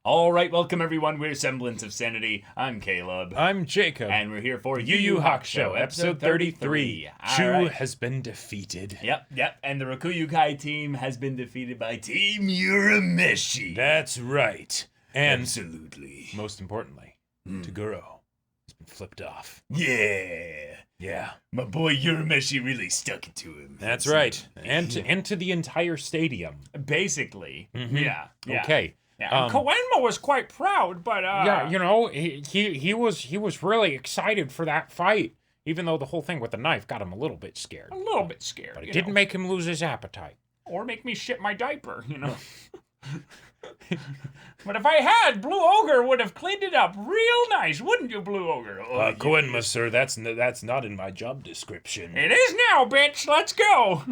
All right, welcome everyone. We're Semblance of Sanity. I'm Caleb. I'm Jacob. And we're here for Yuu Yuu Hakusho, episode 33. Juuuust has been defeated. Yep. And the Ryukai team has been defeated by Team Urameshi. That's right. And absolutely. Most importantly, Toguro has been flipped off. Yeah. My boy Urameshi really stuck it to him. That's right. And to the entire stadium. Basically. Mm-hmm. Yeah. Okay. Yeah, Kenmore was quite proud, but yeah, you know, he was really excited for that fight, even though the whole thing with the knife got him a little bit scared. A little bit scared. But it didn't make him lose his appetite. Or make me shit my diaper, you know. But if I had, Blue Ogre would have cleaned it up real nice, wouldn't you, Blue Ogre? Kenmore, sir, that's not in my job description. It is now, bitch. Let's go.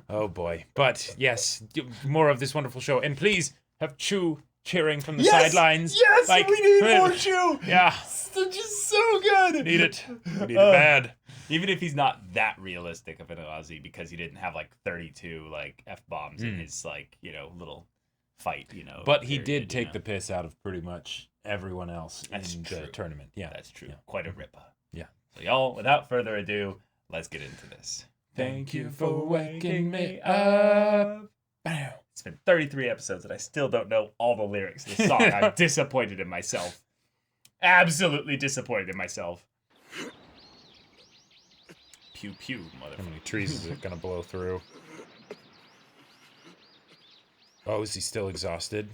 Oh boy. But yes, more of this wonderful show, and please have Chu cheering from the sidelines. Yes, like, we need more Chu. Yeah. They're just so good. Need it. We need it bad. Even if he's not that realistic of an Aussie, because he didn't have like 32 like F-bombs in his like, you know, little fight, you know. But he did take the piss out of pretty much everyone else in the tournament. Yeah. That's true. Yeah. Quite a ripper. Yeah. So y'all, without further ado, let's get into this. Thank you for waking me up. Bam. It's been 33 episodes and I still don't know all the lyrics to the song. I'm disappointed in myself. Absolutely disappointed in myself. Pew pew, motherfucker. How many trees is it gonna blow through? Oh, is he still exhausted?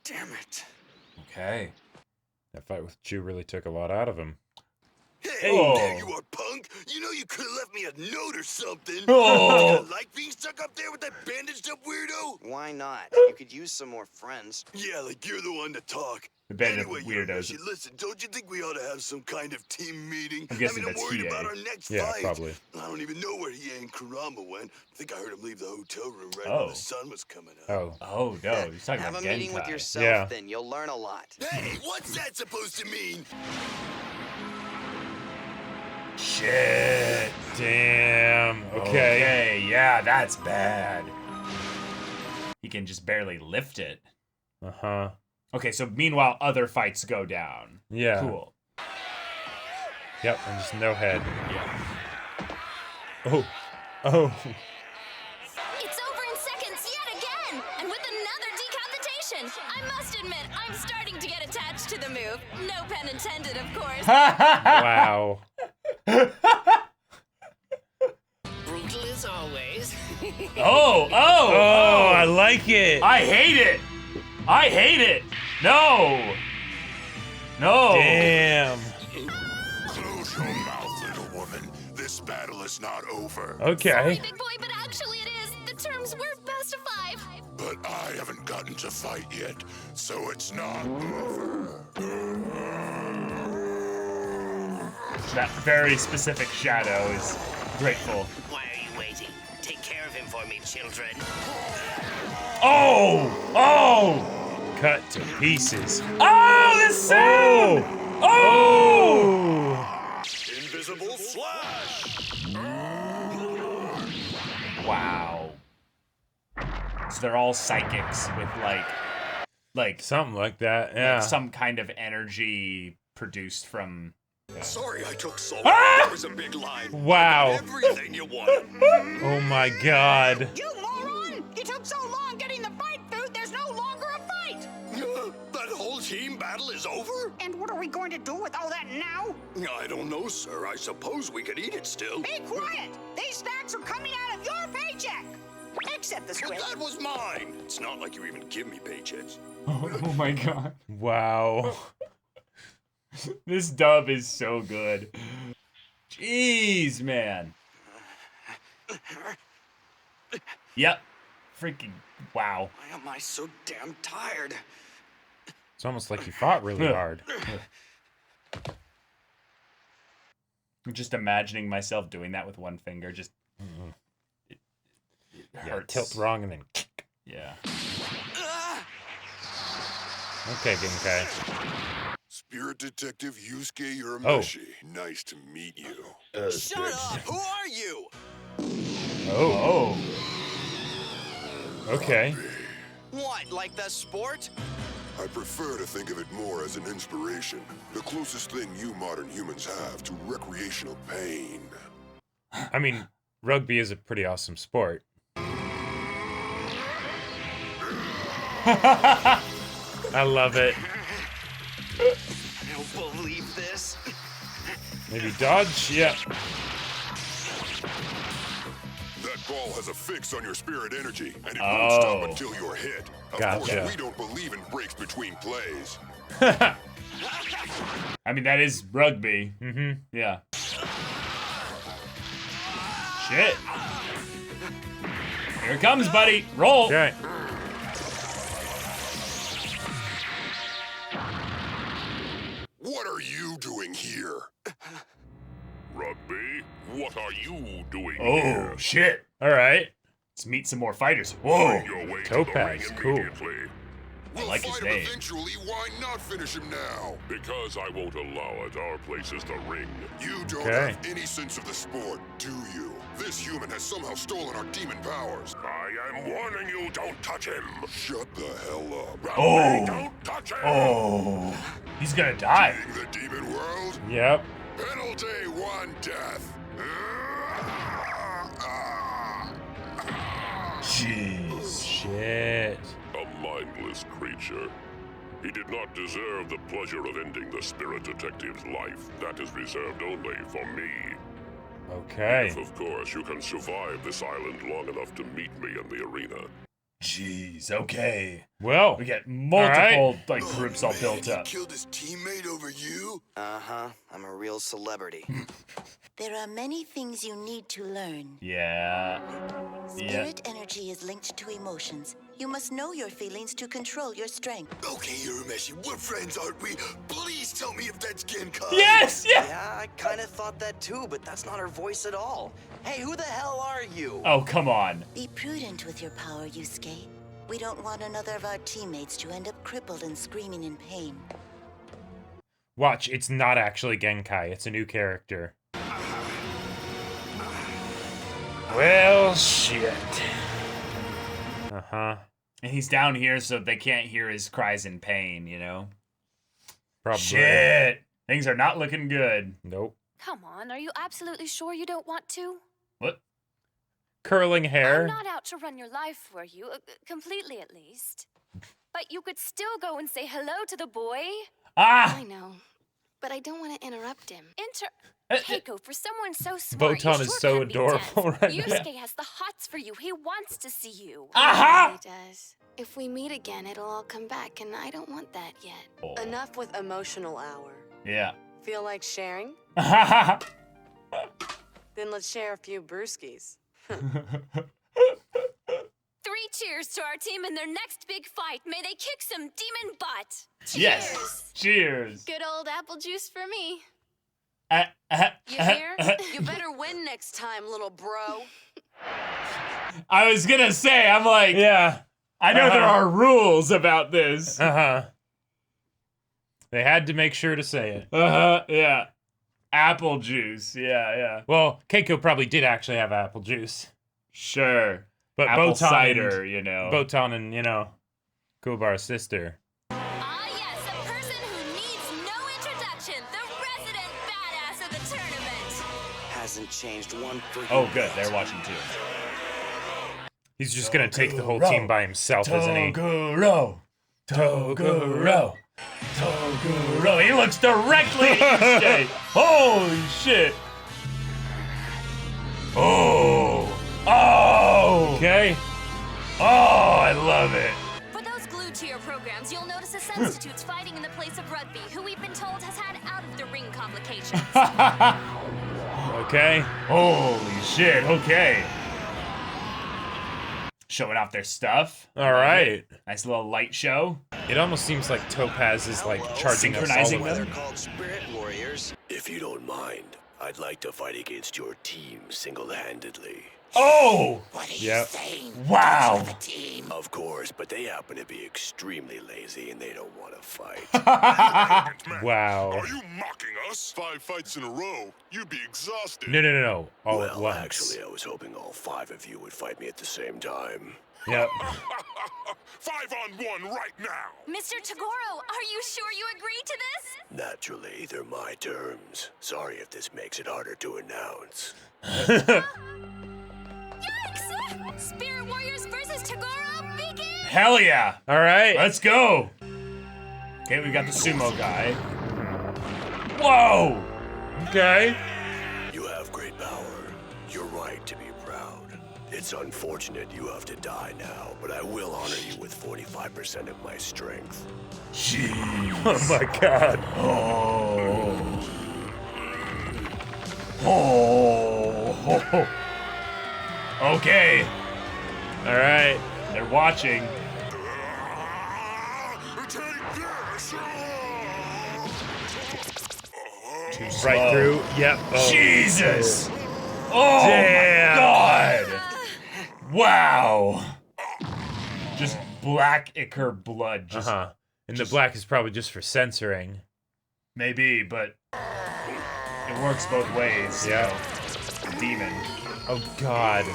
Damn it. Okay. That fight with Chu really took a lot out of him. Hey, there you are, punk. You know you could have left me a note or something. Oh. You like being stuck up there with that bandaged up weirdo? Why not? You could use some more friends. Yeah, like you're the one to talk. The bandaged Anyway, weirdos. Listen, don't you think we ought to have some kind of team meeting? I'm guessing I'm that's worried Hiei. about our next Yeah, fight. probably. I don't even know where Hiei and Kurama went. I think I heard him leave the hotel room right Oh. when the sun was coming up. Oh. Oh, no. He's talking Have about a meeting with Genkai. yourself, Yeah. then you'll learn a lot. Hey, what's that supposed to mean? Shit. Damn. Okay. Yeah, that's bad. He can just barely lift it. Uh-huh. Okay, so meanwhile, other fights go down. Yeah. Cool. Yep, and just no head. Yeah. Oh. Oh. It's over in seconds yet again! And with another decapitation! I must admit, I'm starting to get attached to the move. No pun intended, of course. Wow. Brutal as always. Oh, I like it. I hate it! I hate it! No! No! Damn. Close your mouth, little woman. This battle is not over. Sorry, Okay. big boy, but actually it is. The terms were best of 5. But I haven't gotten to fight yet, so it's not over. That very specific shadow is grateful. Why are you waiting? Take care of him for me, children. Oh! Oh! Cut to pieces. Oh, the sound! Oh! Invisible slash! Wow. So they're all psychics with like Something like that. Yeah. some kind of energy produced from. Sorry I took so long. Ah! That was a big line. Wow. Everything you wanted. Oh my god. You moron! You took so long getting the fight food, there's no longer a fight! That whole team battle is over? And what are we going to do with all that now? I don't know, sir. I suppose we could eat it still. Be quiet! These snacks are coming out of your paycheck! Except the But squid. that was mine. It's not like you even give me paychecks. Oh my god. Wow. This dub is so good. Jeez, man. Yep. Freaking wow. Why am I so damn tired? It's almost like you fought really hard. I'm just imagining myself doing that with one finger. Just it Yeah, hurts. tilt wrong and then. Yeah. Okay, Genkai. Spirit Detective Yusuke Urameshi. Nice to meet you. Shut up! Who are you? Oh. Oh. Okay. What, like the sport? I prefer to think of it more as an inspiration. The closest thing you modern humans have to recreational pain. I mean, rugby is a pretty awesome sport. I love it. I don't believe this. Maybe dodge? Yeah. That ball has a fix on your spirit energy, and it won't stop until you're hit. Of Gotcha. course, we don't believe in breaks between plays. I mean, that is rugby. Mm-hmm. Yeah. Shit. Here it comes, buddy. Roll. Okay. What are you doing here? Rugby, what are you doing Oh, here? shit. All right. Let's meet some more fighters. Whoa. Your way Topaz, to the ring cool. immediately. We'll like his fight him name. eventually. Why not finish him now? Because I won't allow it. Our place is the ring. You don't Okay. have any sense of the sport, do you? This human has somehow stolen our demon powers. I am warning you, don't touch him. Shut the hell up. Rugby, Oh. don't touch him. Oh. He's gonna die. In the demon world, Yep. penalty 1 death. Jeez. Shit. A mindless creature. He did not deserve the pleasure of ending the spirit detective's life. That is reserved only for me. Okay. If, of course, you can survive this island long enough to meet me in the arena. Jeez. Okay. Well, We get multiple right. like groups all built up. Killed his teammate over you? Uh-huh. I'm a real celebrity. There are many things you need to learn. Yeah. Yeah. Spirit energy is linked to emotions. You must know your feelings to control your strength. Okay, Urameshi, we're friends, aren't we? Please tell me if that's Genkai. Yes. Yeah. Yeah, I kind of thought that too, but that's not her voice at all. Hey, who the hell are you? Oh, come on. Be prudent with your power, Yusuke. We don't want another of our teammates to end up crippled and screaming in pain. watch. It's not actually Genkai. It's a new character. Well, shit. Uh-huh. And he's down here so they can't hear his cries in pain, you know? Probably. Shit. Things are not looking good. Nope. Come on, are you absolutely sure you don't want to? What? Curling hair. I'm not out to run your life for you, completely at least. But you could still go and say hello to the boy. Ah! I know, but I don't want to interrupt him. Uh, Keiko, for someone so smart, Botan you is sure so can be adorable tense. right now. Yusuke has the hots for you. He wants to see you. Aha! He does. If we meet again, it'll all come back, and I don't want that yet. Oh. Enough with emotional hour. Yeah. Feel like sharing? Then let's share a few brewskis. 3 cheers to our team in their next big fight. May they kick some demon butt. Yes. Cheers. Good old apple juice for me. You hear? You better win next time, little bro. I was gonna say, I'm like, Yeah. I know there are rules about this. Uh-huh. They had to make sure to say it. Yeah. Apple juice. Yeah. Well, Keiko probably did actually have apple juice. Sure. But Apple Botan cider, and, you know. Botan and, Kubar's sister. Ah, yes, a person who needs no introduction. The resident badass of the tournament. Hasn't changed one freaking Oh, good. bit. They're watching too. He's just gonna take the whole Toguro. team by himself, isn't he? Toguro. Toguro. Toguro. He looks directly at Yusuke. Holy shit. Oh. Oh. Okay. Oh, I love it. For those glued to your programs, you'll notice a substitute's fighting in the place of Rugby, who we've been told has had out-of-the-ring complications. Okay. Holy shit. Okay. Showing off their stuff. All right. Nice little light show. It almost seems like Topaz is like charging us all Synchronizing the Why way. they're called spirit warriors. If you don't mind, I'd like to fight against your team single-handedly. Oh! Yep. Wow. Of course, but they happen to be extremely lazy and they don't want to fight. Wow. Are you mocking us? 5 fights in a row. You'd be exhausted. No. All at Well, once. actually, I was hoping all 5 of you would fight me at the same time. Yep. 5-on-1 right now. Mr. Toguro, are you sure you agree to this? Naturally, they're my terms. Sorry if this makes it harder to announce. Yikes! Spirit Warriors versus Toguro, begin! Hell yeah! All right. Let's go! Okay, we got the sumo guy. Whoa! Okay. You have great power. You're right to be proud. It's unfortunate you have to die now, but I will honor you with 45% of my strength. Jeez. Oh my god. Oh. Oh. Okay. All right. They're watching. Right through. Yep. Oh. Jesus. Oh Damn. my god. Wow. Just black ichor blood. Just, And the black is probably just for censoring. maybe, but it works both ways. Yeah. So. Demon. Oh god.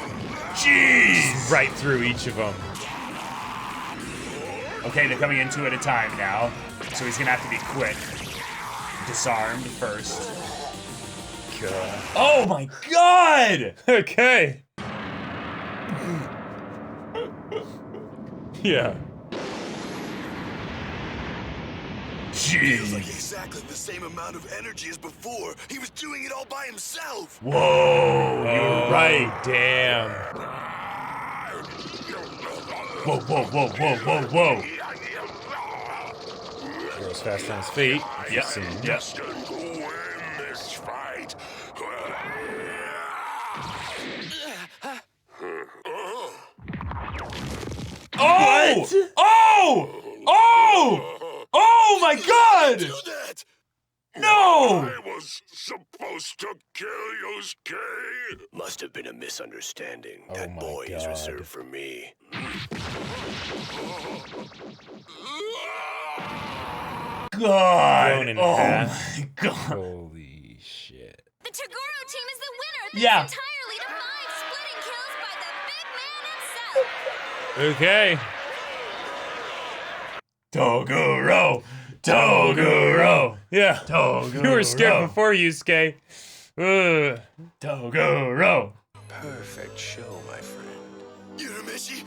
Jeez. Right through each of them. Okay, they're coming in two at a time now, so he's gonna have to be quick. Disarmed first. God. Oh my god! Okay. Yeah. Feels like Jeez. exactly the same amount of energy as before. He was doing it all by himself. Whoa, you're right. Damn. Whoa, whoa, whoa, whoa, whoa, whoa. Goes fast on his feet. Yep, Yep. yep. Who win this fight? Oh! Oh! Oh! Oh my god! Do that! No! I was supposed to kill Yusuke. Must have been a misunderstanding. Oh That my boy is God. reserved for me. God! Thrown in Oh half. my god! Holy shit. The Toguro team is the winner thanks Yeah. entirely to 5 splitting kills by the big man himself. Okay. Toguro! Toguro! Yeah. Toguro! You were scared before, Yusuke. Ugh. Toguro! Perfect show, my friend. Urameshi,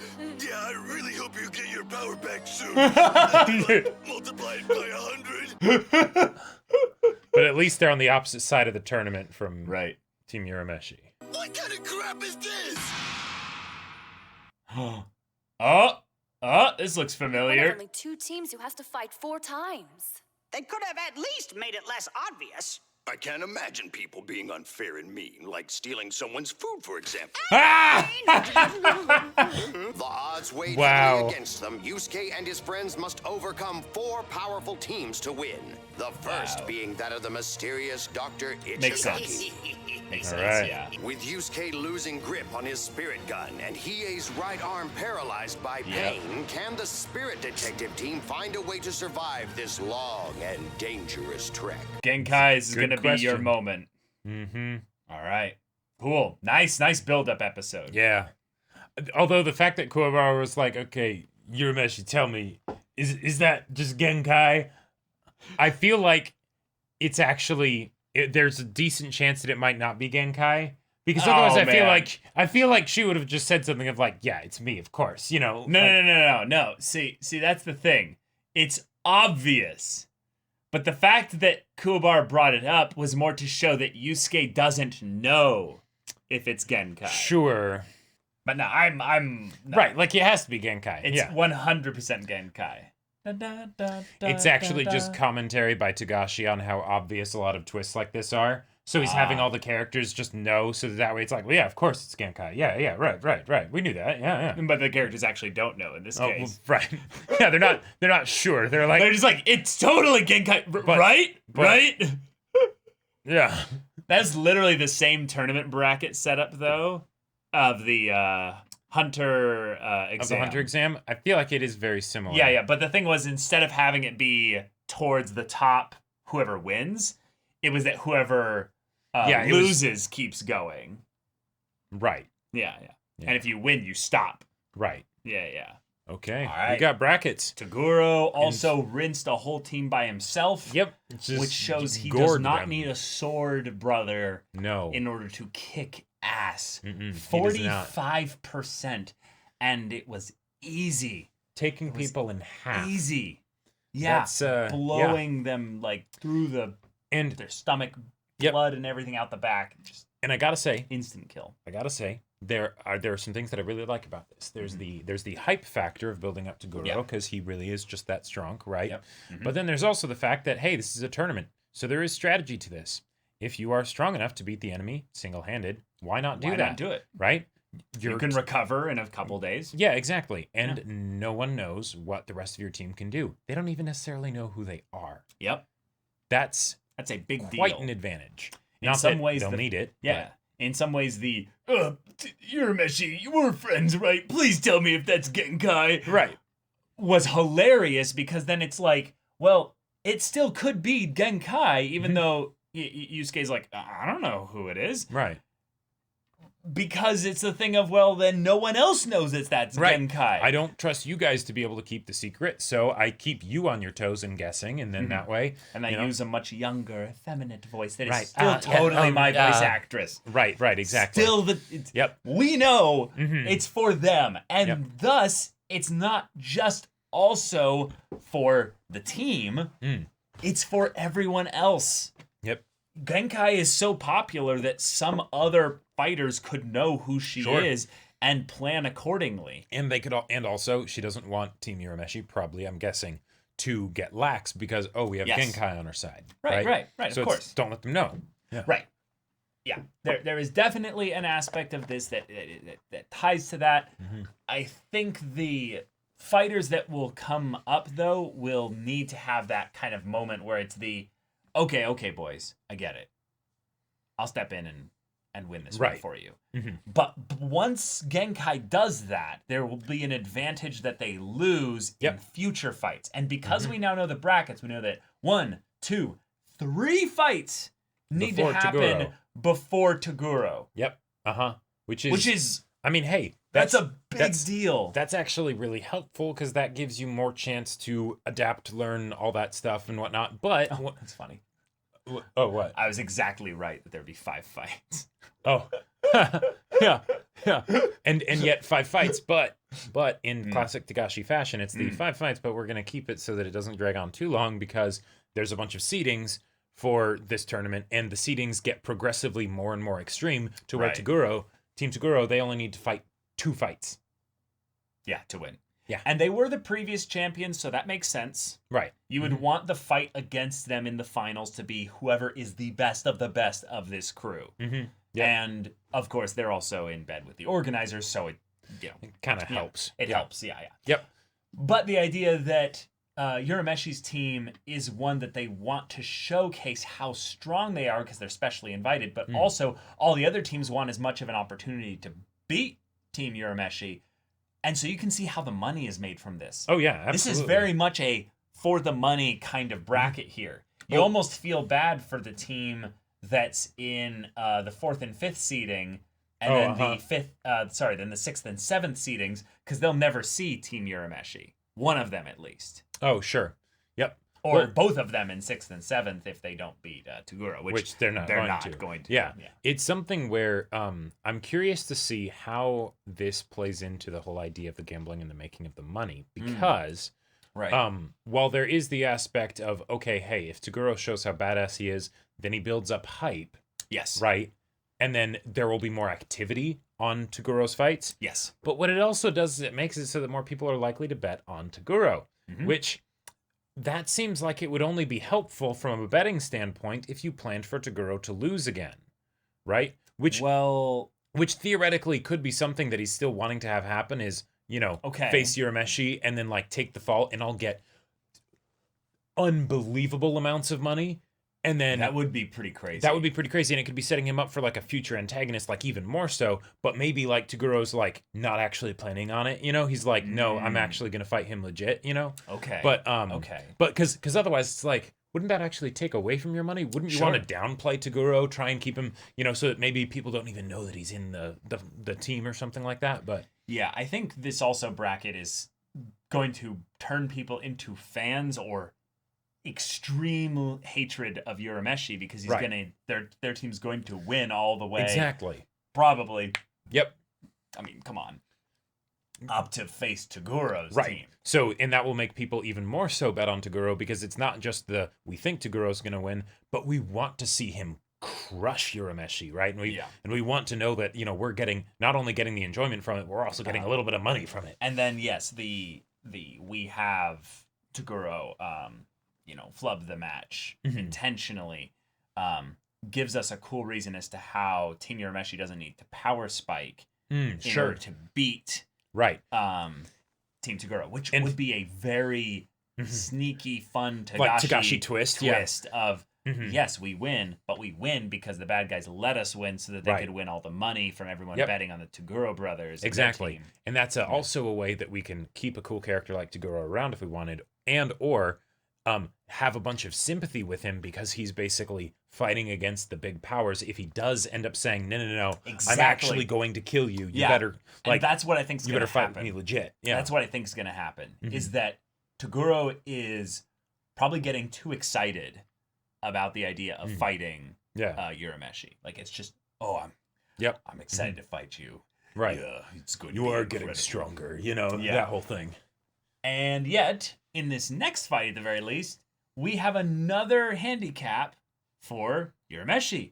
yeah, I really hope you get your power back soon. Multiplied by 100. But at least they're on the opposite side of the tournament from Right. Team Urameshi. What kind of crap is this? This looks One of familiar. only 2 teams who has to fight 4 times. They could have at least made it less obvious. I can't imagine people being unfair and mean, like stealing someone's food, for example. The odds weighed Wow. heavily against them. Yusuke and his friends must overcome 4 powerful teams to win. The first being that of the mysterious Dr. Ichizaki. Makes sense. Makes sense, right. yeah. With Yusuke losing grip on his spirit gun and Hiei's right arm paralyzed by pain, can the spirit detective team find a way to survive this long and dangerous trek? Genkai is Good gonna be your question. moment. Mm-hmm. All right. Cool. Nice build-up episode. Yeah. Although the fact that Kuwabara was like, okay, Urameshi, tell me, is that just Genkai? I feel like it's actually there's a decent chance that it might not be Genkai. Because otherwise I feel like she would have just said something of like, yeah, it's me, of course, you know. No. See, that's the thing. It's obvious. But the fact that Kuwabara brought it up was more to show that Yusuke doesn't know if it's Genkai. Sure. But no, I'm no. Right, like it has to be Genkai. It's yeah. 100% Genkai. It's actually just commentary by Togashi on how obvious a lot of twists like this are. So he's having all the characters just know, so that way it's like, well, yeah, of course it's Genkai. Yeah, right. We knew that. Yeah. But the characters actually don't know in this Oh, case. well, right. Yeah, they're not sure. They're like, They're just like, it's totally Genkai, right? Right? Yeah. That's literally the same tournament bracket setup, though, of the Hunter exam. Of the Hunter exam, I feel like it is very similar. Yeah. But the thing was, instead of having it be towards the top, whoever wins, it was that whoever loses keeps going. Right. Yeah. And if you win, you stop. Right. Yeah. Okay, All right. we got brackets. Toguro also rinsed a whole team by himself. Yep. Which shows he does gored not them. need a sword brother No. in order to kick ass. Mm-mm, he does not. 45%. And it was easy. Taking people in half. Easy. Yeah. That's, blowing them like through their stomach, blood and everything out the back. Just and I gotta say, instant kill. I gotta say, there are some things that I really like about this. There's the hype factor of building up Toguro because he really is just that strong, right? Yep. But then there's also the fact that hey, this is a tournament, so there is strategy to this. If you are strong enough to beat the enemy single-handed, why not do Why that? not do it? Right? You can recover in a couple days. Yeah, exactly. And no one knows what the rest of your team can do. They don't even necessarily know who they are. Yep. That's a big deal. Quite an advantage. In Not some that ways, they'll need it. Yeah. In some ways, Urameshi, we're friends, right? Please tell me if that's Genkai. Right. Was hilarious because then it's like, well, it still could be Genkai, even though Yusuke's like, I don't know who it is. Right. Because it's the thing of, well, then no one else knows that's Genkai. I don't trust you guys to be able to keep the secret, so I keep you on your toes and guessing, and then that way... And I use a much younger, effeminate voice that is Right. still totally my voice actress. Right, exactly. Still, we know it's for them, and thus, it's not just also for the team, it's for everyone else. Yep. Genkai is so popular that some other fighters could know who she is and plan accordingly. And they could, and also she doesn't want Team Urameshi, probably, I'm guessing, to get lax because we have Genkai on our side. Right. So of course. Don't let them know. Yeah. Right. Yeah. There is definitely an aspect of this that ties to that. I think the fighters that will come up though will need to have that kind of moment where it's the okay, boys, I get it. I'll step in and win this one for you. But once Genkai does that, there will be an advantage that they lose in future fights. And because we now know the brackets, we know that 1, 2, 3 fights need to happen before Toguro. Yep. Which is I mean, hey, that's a big deal. That's actually really helpful because that gives you more chance to adapt, learn all that stuff and whatnot. But that's funny. Oh, what? I was exactly right that there'd be 5 fights. Oh, yeah. And yet 5 fights, but in classic Togashi fashion, it's the 5 fights, but we're gonna keep it so that it doesn't drag on too long because there's a bunch of seedings for this tournament, and the seedings get progressively more and more extreme to where Team Toguro, they only need to fight 2 fights. Yeah, to win. Yeah. And they were the previous champions, so that makes sense. Right. You would want the fight against them in the finals to be whoever is the best of this crew. And, of course, they're also in bed with the organizers, so it kind of helps. It helps, yeah. Yep. But the idea that Urameshi's team is one that they want to showcase how strong they are because they're specially invited, but also all the other teams want as much of an opportunity to beat Team Urameshi. And so you can see how the money is made from this. Oh, yeah, absolutely. This is very much a for the money kind of bracket here. You almost feel bad for the team that's in the 4th and 5th seeding, and then the 6th and 7th seedings, because they'll never see Team Urameshi. One of them at least. Oh, sure. Yep. Or both of them in 6th and 7th if they don't beat Toguro, which they're not going to. Yeah. It's something where I'm curious to see how this plays into the whole idea of the gambling and the making of the money, because while there is the aspect of, okay, hey, if Toguro shows how badass he is, then he builds up hype. Yes. Right? And then there will be more activity on Toguro's fights. Yes. But what it also does is it makes it so that more people are likely to bet on Toguro, which that seems like it would only be helpful from a betting standpoint if you planned for Toguro to lose again, right? Which theoretically could be something that he's still wanting to have happen is, face Urameshi and then take the fall and I'll get unbelievable amounts of money. And then that would be pretty crazy. That would be pretty crazy. And it could be setting him up for a future antagonist, even more so. But maybe Toguro's not actually planning on it. He's no, I'm actually going to fight him legit, Okay. But, But because otherwise it's wouldn't that actually take away from your money? Wouldn't you want to downplay Toguro, try and keep him, so that maybe people don't even know that he's in the team or something like that? But Yeah, I think this also bracket is going to turn people into fans or extreme hatred of Urameshi because he's gonna their team's going to win all the way. Exactly. Probably. Yep. I mean, come on. Up to face Toguro's team. So, and that will make people even more so bet on Toguro because it's not just we think Toguro's going to win, but we want to see him crush Urameshi, right? And we want to know that, you know, we're not only getting the enjoyment from it, we're also getting a little bit of money from it. And then yes, we have Toguro you know, flub the match intentionally. Gives us a cool reason as to how Team Urameshi doesn't need to power spike in order to beat Team Toguro, which would be a very sneaky, fun Tagashi twist of yes, we win, but we win because the bad guys let us win so that they could win all the money from everyone betting on the Toguro brothers. Exactly. And that's also a way that we can keep a cool character like Toguro around if we wanted, or have a bunch of sympathy with him because he's basically fighting against the big powers. If he does end up saying, no, I'm actually going to kill you. You better, and that's what I think is going to happen. You better fight me legit. Yeah. That's what I think is going to happen, is that Toguro is probably getting too excited about the idea of fighting Urameshi. Like, it's just, I'm excited to fight you. Right. Yeah, it's good. You are getting stronger, you know, that whole thing. And yet, in this next fight, at the very least, we have another handicap for Urameshi.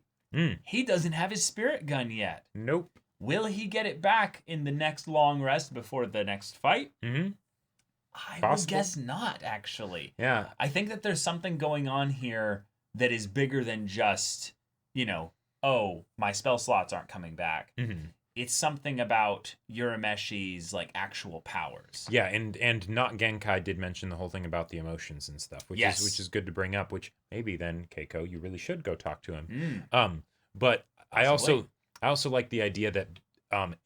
He doesn't have his spirit gun yet. Nope. Will he get it back in the next long rest before the next fight? I would guess not, actually. Yeah. I think that there's something going on here that is bigger than just, you know, my spell slots aren't coming back. It's something about Urameshi's like actual powers. Yeah, and not Genkai did mention the whole thing about the emotions and stuff, which is good to bring up. Which maybe then Keiko, you really should go talk to him. But I also like the idea that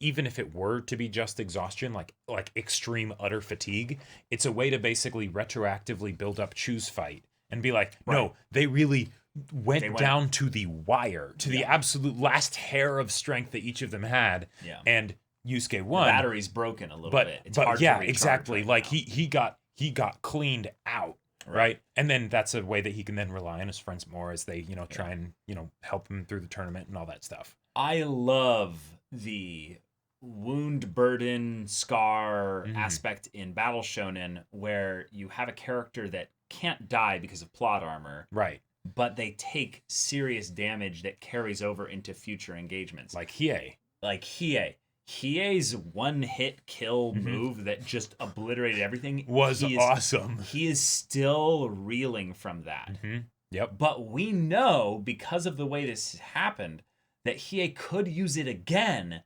even if it were to be just exhaustion, like extreme utter fatigue, it's a way to basically retroactively build up Chuu's fight and be like, no, they really went down to the wire, to the absolute last hair of strength that each of them had, and Yusuke won. The battery's broken a little bit. It's hard to recharge exactly. right like now. he got cleaned out, right? And then that's a way that he can then rely on his friends more as they try and help him through the tournament and all that stuff. I love the wound burden scar aspect in Battle Shonen, where you have a character that can't die because of plot armor, right? But they take serious damage that carries over into future engagements. Like Hiei. Hiei's one-hit kill move that just obliterated everything was awesome. He is still reeling from that. Yep. But we know, because of the way this happened, that Hiei could use it again,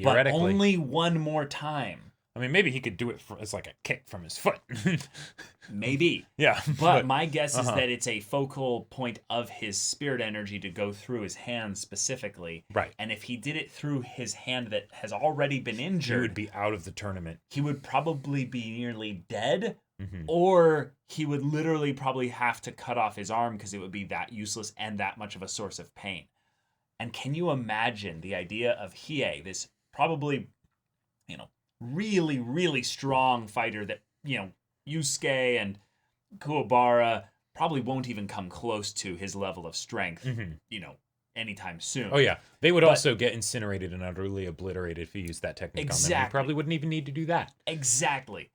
but only one more time. I mean, maybe he could do it as like a kick from his foot. Maybe. Yeah. But my guess is that it's a focal point of his spirit energy to go through his hand specifically. Right. And if he did it through his hand that has already been injured, he would be out of the tournament. He would probably be nearly dead, or he would literally probably have to cut off his arm because it would be that useless and that much of a source of pain. And can you imagine the idea of Hiei, this probably, really, really strong fighter that, Yusuke and Kuwabara probably won't even come close to his level of strength, anytime soon. Oh, yeah. They would also get incinerated and utterly obliterated if you used that technique on them. He probably wouldn't even need to do that. Exactly.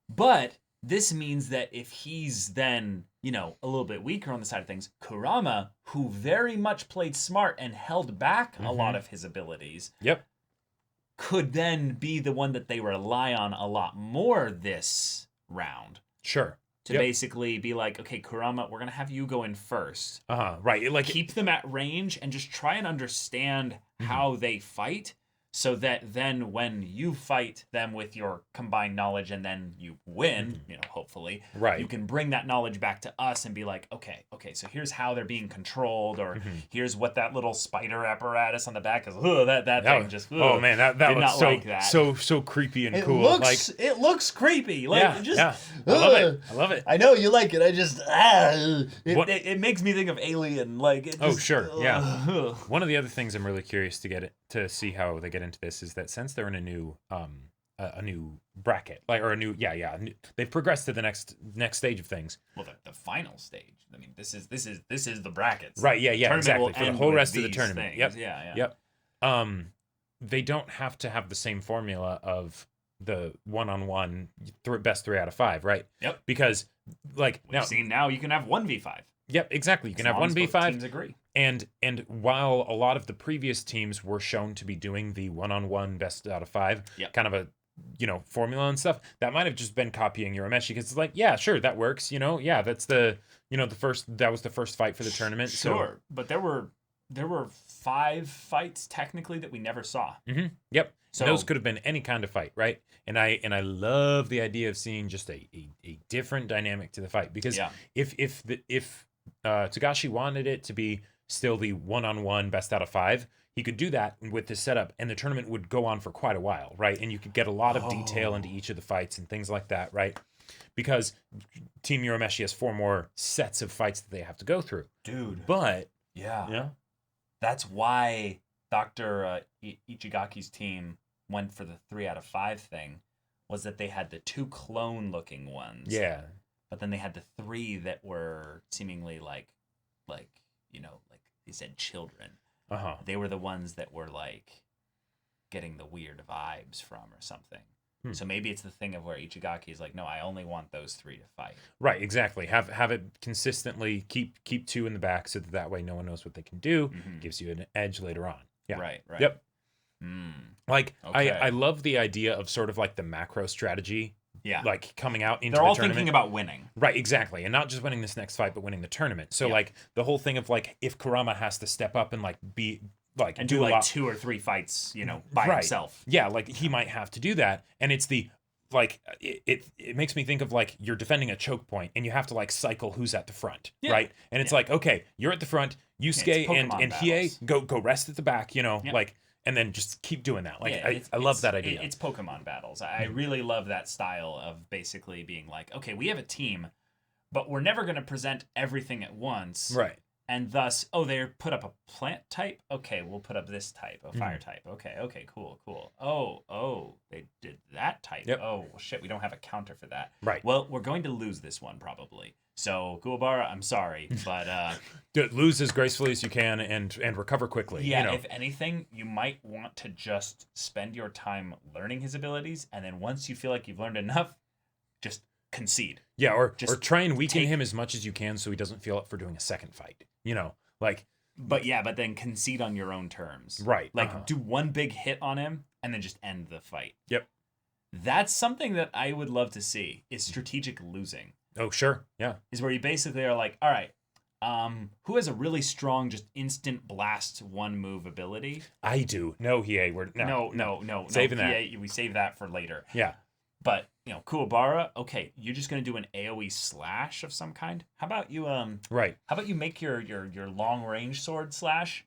But this means that if he's then, a little bit weaker on the side of things, Kurama, who very much played smart and held back a lot of his abilities, could then be the one that they rely on a lot more this round. Sure. To basically be like, okay, Kurama, we're going to have you go in first. Right. Like, keep them at range and just try and understand how they fight, so that then when you fight them with your combined knowledge and then you win, hopefully, you can bring that knowledge back to us and be like, okay, so here's how they're being controlled, or here's what that little spider apparatus on the back is. That thing just. Oh man, that was so like that. so creepy and cool. It looks creepy. I love it. I know you like it. I just it makes me think of Alien. One of the other things I'm really curious to see how they get into this is that since they're in a new a new bracket, like, or a new they've progressed to the next stage of things. Well, the final stage. I mean, this is the brackets. Right? Yeah, Tournament exactly. will For the end whole with rest of the these tournament. things. Yep. Yeah. They don't have to have the same formula of the one-on-one best 3 out of 5, right? Yep. Because like We've seen now you can have 1v5. Yep, exactly. You can have long as both 1v5. teams agree. And while a lot of the previous teams were shown to be doing the one-on-one best out of 5, kind of a formula and stuff, that might have just been copying Urameshi, because it's like, yeah, sure, that works. That's that was the first fight for the tournament. Sure, So, but there were 5 fights technically that we never saw. Mm-hmm. Yep. So those could have been any kind of fight, right? And I love the idea of seeing just a different dynamic to the fight, because if Togashi wanted it to be still the one-on-one best out of 5, he could do that with this setup, and the tournament would go on for quite a while, right? And you could get a lot of detail into each of the fights and things like that, right? Because Team Urameshi has 4 more sets of fights that they have to go through. Dude. But yeah. That's why Dr. Ichigaki's team went for the 3 out of 5 thing, was that they had the 2 clone-looking ones. Yeah. But then they had the 3 that were seemingly like they said children. Uh-huh. They were the ones that were like getting the weird vibes from or something. So maybe it's the thing of where Ichigaki is like, no, I only want those 3 to fight. Right, exactly. Have it consistently keep 2 in the back, so that way no one knows what they can do. Gives you an edge later on. Yeah. Right. Yep. Like Okay. I love the idea of sort of like the macro strategy. Yeah. Like coming out into They're the all tournament. thinking about winning. Right, exactly. And not just winning this next fight, but winning the tournament. So like the whole thing of like if Kurama has to step up and like be like And do do a like lot, 2 or 3 fights, by himself. Yeah, like he might have to do that. And it's the like it makes me think of like you're defending a choke point and you have to like cycle who's at the front, right? And it's like, okay, you're at the front, Yusuke and Hiei go rest at the back, like, and then just keep doing that. Like I love that idea. It's Pokemon battles. I really love that style of basically being like, okay, we have a team, but we're never going to present everything at once. Right. And thus, they put up a plant type? Okay, we'll put up this type, a fire type. Okay, cool. Oh, they did that type. Yep. Oh, well, shit, we don't have a counter for that. Right. Well, we're going to lose this one probably. So, Kuwabara, I'm sorry, but... lose as gracefully as you can and recover quickly. Yeah, if anything, you might want to just spend your time learning his abilities, and then once you feel like you've learned enough, just concede. Yeah, or try and weaken him as much as you can so he doesn't feel up for doing a second fight. Like... But then concede on your own terms. Right. Like, do one big hit on him, and then just end the fight. Yep. That's something that I would love to see, is strategic losing. Oh, sure. Yeah. Is where you basically are like, all right, who has a really strong, just instant blast 1-move ability? I do. No, Hiei. No. Saving that. Hiei, we save that for later. Yeah. But, Kuwabara, okay, you're just going to do an AoE slash of some kind? How about you, Right. How about you make your long-range sword slash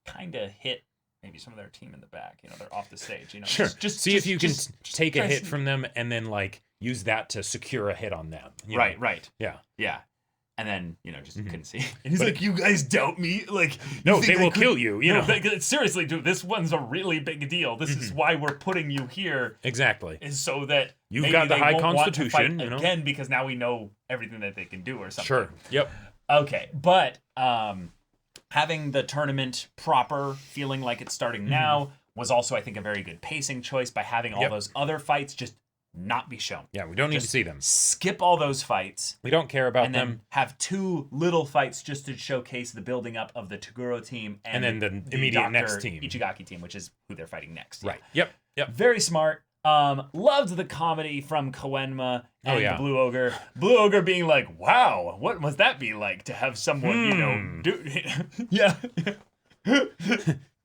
kind of hit maybe some of their team in the back? They're off the stage. Sure. Just see if you can take a hit from them and then, like, use that to secure a hit on them. Right. Yeah. And then, just couldn't see. And he's like, you guys doubt me? Like, no, they will kill you, seriously, dude, this one's a really big deal. This is why we're putting you here. Exactly. Is so that you've got the high constitution, again, because now we know everything that they can do or something. Sure. Yep. Okay. But having the tournament proper, feeling like it's starting now, was also, I think, a very good pacing choice by having all those other fights just not be shown. Yeah, we don't need to see them. Skip all those fights. We don't care about and them. Then have 2 little fights just to showcase the building up of the Toguro team and then the immediate Dr. next team, Ichigaki team, which is who they're fighting next. Right. Yep. Very smart. Loved the comedy from Koenma and the Blue Ogre. Blue Ogre being like, "Wow, what must that be like to have someone do?" Yeah.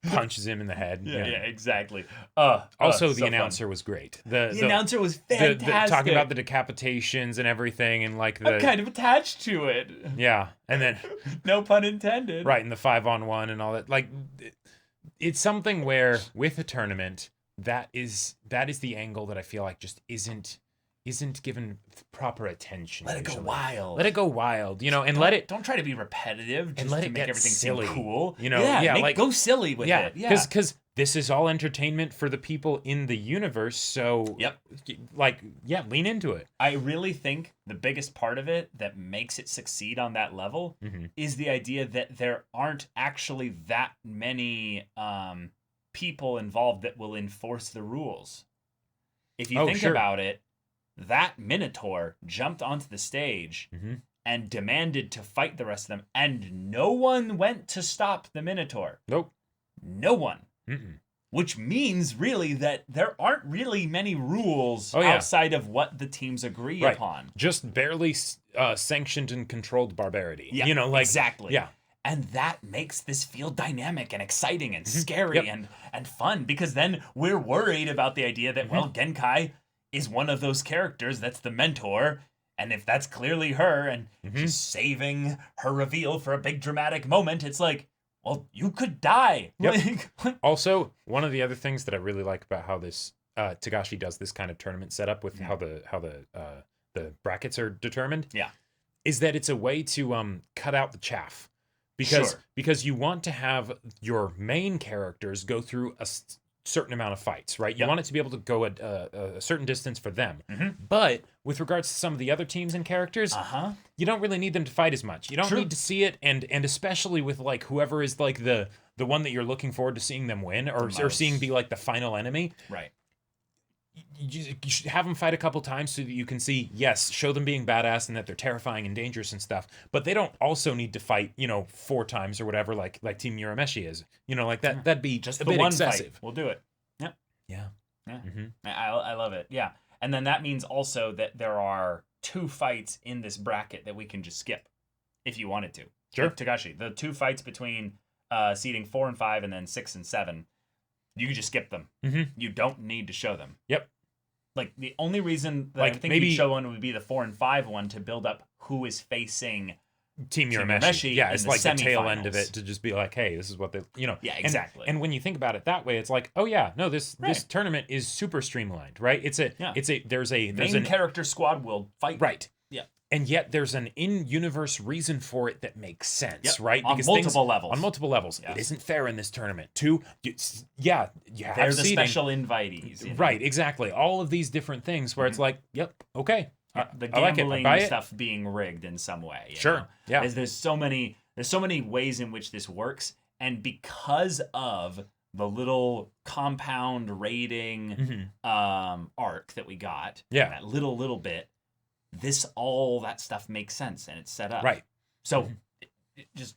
Punches him in the head. Yeah, exactly. Also, the announcer was great. The announcer was fantastic. Talking about the decapitations and everything, and like I'm kind of attached to it. Yeah, and then no pun intended. Right, and the 5-on-1 and all that. Like, it's something where with a tournament, that is the angle that I feel like just isn't given proper attention. Let it go wild. Let it go wild, and don't try to be repetitive. Just and let to it make get everything silly. Seem cool. Like go silly with it. Yeah, because this is all entertainment for the people in the universe. So, lean into it. I really think the biggest part of it that makes it succeed on that level is the idea that there aren't actually that many people involved that will enforce the rules. If you think about it, that Minotaur jumped onto the stage and demanded to fight the rest of them, and no one went to stop the Minotaur. Nope. No one. Which means really that there aren't really many rules outside of what the teams agree upon. Just barely sanctioned and controlled barbarity. Yeah, exactly. Yeah. And that makes this feel dynamic and exciting and scary and fun, because then we're worried about the idea that, well, Genkai is one of those characters that's the mentor, and if that's clearly her and she's saving her reveal for a big dramatic moment, it's like, well, you could die. Also, one of the other things that I really like about how this Togashi does this kind of tournament setup with how the brackets are determined, is that it's a way to cut out the chaff, because you want to have your main characters go through a certain amount of fights, right? You want it to be able to go a certain distance for them. But with regards to some of the other teams and characters, you don't really need them to fight as much. You don't need to see it, and especially with like whoever is like the one that you're looking forward to seeing them win or seeing be like the final enemy. Right. You should have them fight a couple times so that you can see, show them being badass and that they're terrifying and dangerous and stuff. But they don't also need to fight, 4 times or whatever, like Team Urameshi is. Like that. That'd be just a the bit one excessive. Fight. We'll do it. Yeah. I love it. Yeah. And then that means also that there are 2 fights in this bracket that we can just skip if you wanted to. Sure. Like Togashi, the 2 fights between seeding 4 and 5 and then 6 and 7, you can just skip them. You don't need to show them. Yep. Like the only reason that I think maybe you'd show one would be the 4 and 5 one to build up who is facing Team Urameshi. Yeah, it's like the tail end of it to just be like, hey, this is what they, Yeah, exactly. And when you think about it that way, it's like, oh yeah, no, this tournament is super streamlined, right? There's main character squad will fight. Right. Yeah. And yet there's an in-universe reason for it that makes sense, right? Because on multiple levels. It isn't fair in this tournament. 2, you have They're the seeding. special invitees. Right, exactly. All of these different things where it's like, okay. The gambling stuff being rigged in some way. Sure. Know? Yeah. There's so many ways in which this works, and because of the little compound rating arc that we got, that little bit, all that stuff makes sense and it's set up. Right. So it just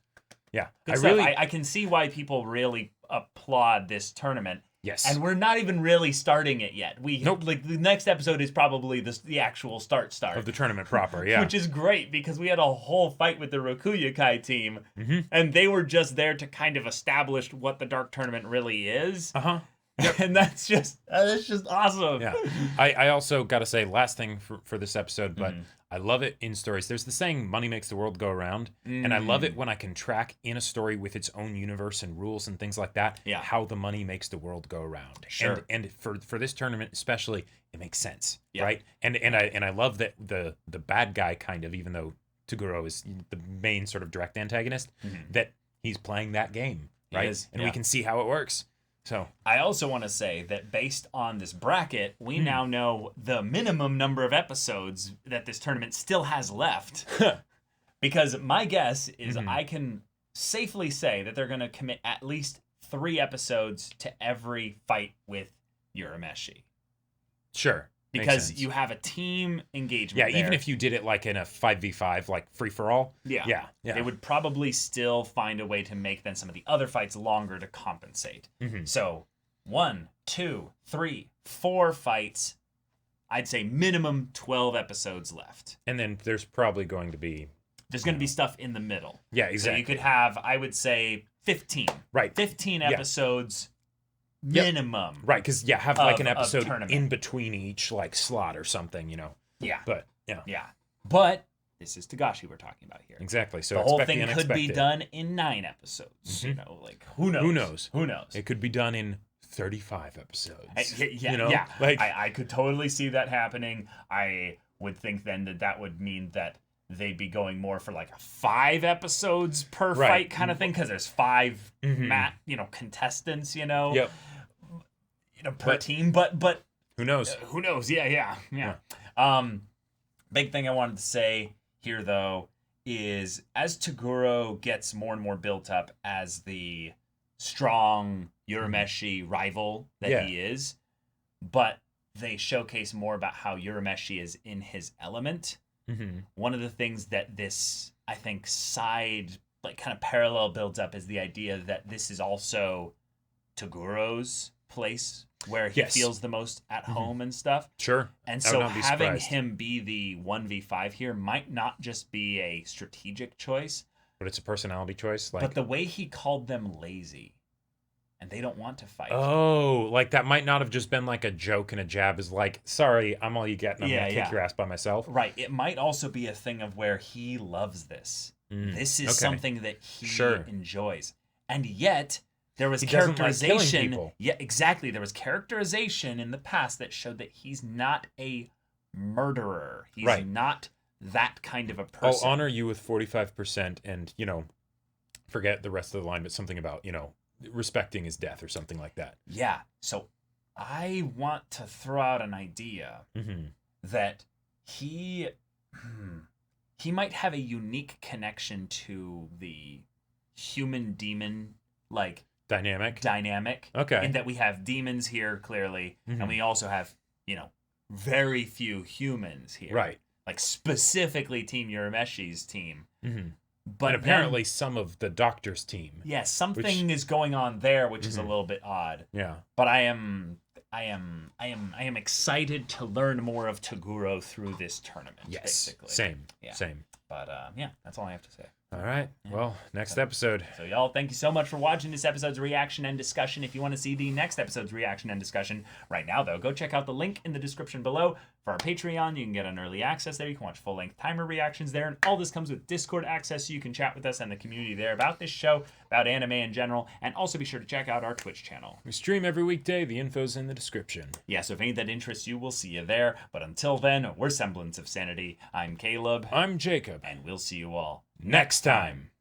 I I can see why people really applaud this tournament. Yes. And we're not even really starting it yet. Like the next episode is probably the actual start of the tournament proper, yeah. Which is great because we had a whole fight with the Rokuyokai team, and they were just there to kind of establish what the Dark Tournament really is. Yep. And that's just awesome. Yeah. I also got to say, last thing for this episode, but I love it in stories. There's the saying, money makes the world go around. And I love it when I can track in a story with its own universe and rules and things like that, how the money makes the world go around. Sure. And for this tournament especially, it makes sense, right? And I love that the bad guy kind of, even though Toguro is the main sort of direct antagonist, that he's playing that game, right? And we can see how it works. So I also want to say that based on this bracket, we now know the minimum number of episodes that this tournament still has left. Because my guess is I can safely say that they're going to commit at least 3 episodes to every fight with Urameshi. Sure. Because you have a team engagement. Yeah, even if you did it like in a 5v5, like free for all. Yeah. They would probably still find a way to make then some of the other fights longer to compensate. So 1, 2, 3, 4 fights. I'd say minimum 12 episodes left. And then there's probably going to be... There's going to be stuff in the middle. Yeah, exactly. So you could have, I would say, 15. Right. 15 episodes minimum. Right, because have like an episode in between each like slot or something, Yeah. But But this is Togashi we're talking about here. Exactly. So the whole thing could be done in 9 episodes. Like who knows? Who knows? It could be done in 35 episodes. I could totally see that happening. I would think then that would mean that they'd be going more for like 5 episodes per fight kind of thing, because there's 5 contestants, Yep. per team, but who knows? Who knows? Yeah. Big thing I wanted to say here, though, is as Toguro gets more and more built up as the strong Urameshi rival that he is, but they showcase more about how Urameshi is in his element. One of the things that this, I think, side, like, kind of parallel builds up is the idea that this is also Toguro's place where he feels the most at home and stuff. Sure. And so having him be the 1v5 here might not just be a strategic choice, but it's a personality choice. But the way he called them lazy and they don't want to fight. Oh, like that might not have just been like a joke and a jab is like, sorry, I'm all you get and I'm going to kick your ass by myself. Right. It might also be a thing of where he loves this. This is something that he enjoys. And yet there was characterization. Like yeah, exactly. There was characterization in the past that showed that he's not a murderer. He's not that kind of a person. I'll honor you with 45% and, forget the rest of the line, but something about, respecting his death or something like that. Yeah. So I want to throw out an idea that he might have a unique connection to the human demon dynamic. Okay. In that we have demons here clearly, and we also have, very few humans here. Right. Like specifically Team Urameshi's team. But apparently some of the Doctor's team. Yeah, something is going on there, which is a little bit odd. Yeah. But I am excited to learn more of Toguro through this tournament. Yes. Basically. Same. Yeah. Same. But that's all I have to say. All right. Well, next episode. So y'all, thank you so much for watching this episode's reaction and discussion. If you want to see the next episode's reaction and discussion right now, though, go check out the link in the description below for our Patreon. You can get an early access there. You can watch full-length timer reactions there. And all this comes with Discord access, so you can chat with us and the community there about this show, about anime in general. And also be sure to check out our Twitch channel. We stream every weekday. The info's in the description. Yeah, so if any of that interests you, we'll see you there. But until then, we're Semblance of Sanity. I'm Caleb. I'm Jacob. And we'll see you all next time.